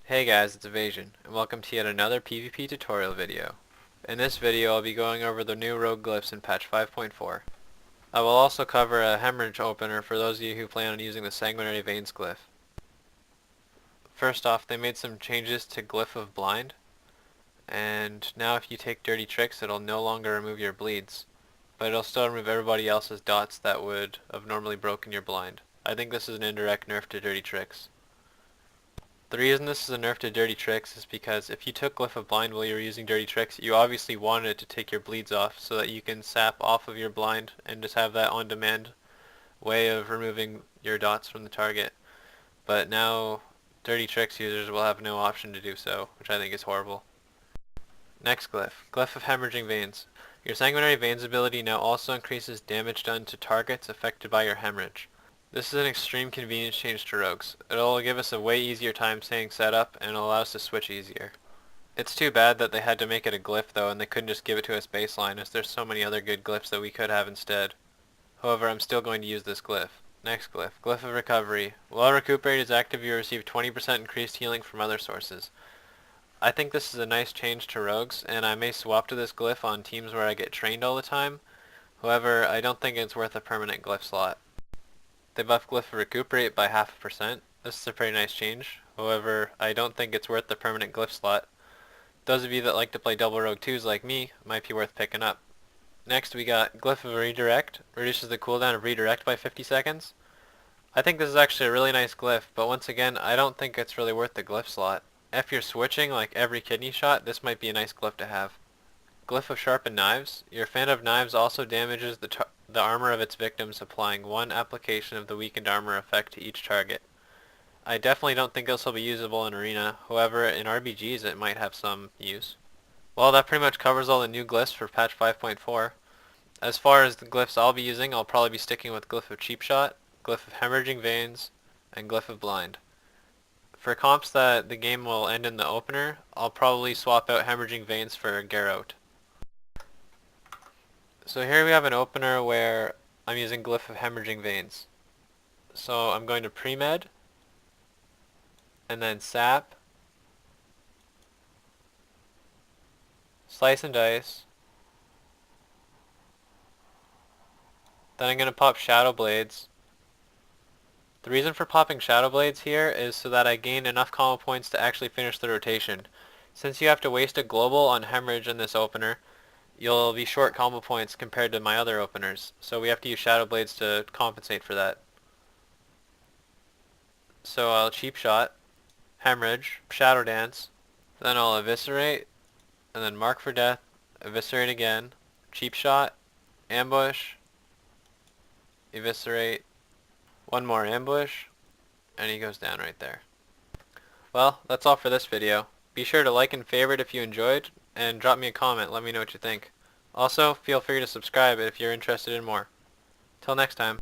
Hey guys, it's Evasion, and welcome to yet another PvP tutorial video. In this video I'll be going over the new rogue glyphs in patch 5.4. I will also cover a hemorrhage opener for those of you who plan on using the sanguinary veins glyph. First off, they made some changes to Glyph of Blind, and now if you take dirty tricks it'll no longer remove your bleeds, but it'll still remove everybody else's dots that would have normally broken your blind. I think this is an indirect nerf to dirty tricks. The reason this is a nerf to dirty tricks is because if you took Glyph of Blind while you were using dirty tricks, you obviously wanted it to take your bleeds off so that you can sap off of your blind and just have that on-demand way of removing your dots from the target. But now dirty tricks users will have no option to do so, which I think is horrible. Next glyph, Glyph of Hemorrhaging Veins. Your sanguinary veins ability now also increases damage done to targets affected by your hemorrhage. This is an extreme convenience change to rogues. It'll give us a way easier time staying set up and it'll allow us to switch easier. It's too bad that they had to make it a glyph though and they couldn't just give it to us baseline, as there's so many other good glyphs that we could have instead. However, I'm still going to use this glyph. Next glyph, Glyph of Recovery. While Recuperate is active, you receive 20% increased healing from other sources. I think this is a nice change to rogues, and I may swap to this glyph on teams where I get trained all the time. However, I don't think it's worth a permanent glyph slot. They buffed Glyph of Recuperate by 0.5%. This is a pretty nice change. However, I don't think it's worth the permanent glyph slot. Those of you that like to play double rogue 2s like me might be worth picking up. Next we got Glyph of Redirect. Reduces the cooldown of Redirect by 50 seconds. I think this is actually a really nice glyph, but once again, I don't think it's really worth the glyph slot. If you're switching like every kidney shot, this might be a nice glyph to have. Glyph of Sharpened Knives. Your fan of knives also damages the armor of its victims, applying one application of the weakened armor effect to each target. I definitely don't think this will be usable in Arena, however in RBGs it might have some use. Well, that pretty much covers all the new glyphs for patch 5.4. As far as the glyphs I'll be using, I'll probably be sticking with Glyph of Cheap Shot, Glyph of Hemorrhaging Veins, and Glyph of Blind. For comps that the game will end in the opener, I'll probably swap out Hemorrhaging Veins for Garrote. So here we have an opener where I'm using Glyph of Hemorrhaging Veins. So I'm going to pre-med, and then sap, slice and dice, then I'm going to pop Shadow Blades. The reason for popping Shadow Blades here is so that I gain enough combo points to actually finish the rotation. Since you have to waste a global on Hemorrhage in this opener, you'll be short combo points compared to my other openers, so we have to use Shadow Blades to compensate for that. So I'll Cheap Shot, Hemorrhage, Shadow Dance, then I'll Eviscerate, and then Mark for Death, Eviscerate again, Cheap Shot, Ambush, Eviscerate, one more Ambush, and he goes down right there. Well, that's all for this video. Be sure to like and favorite if you enjoyed, and drop me a comment, let me know what you think. Also, feel free to subscribe if you're interested in more. Till next time.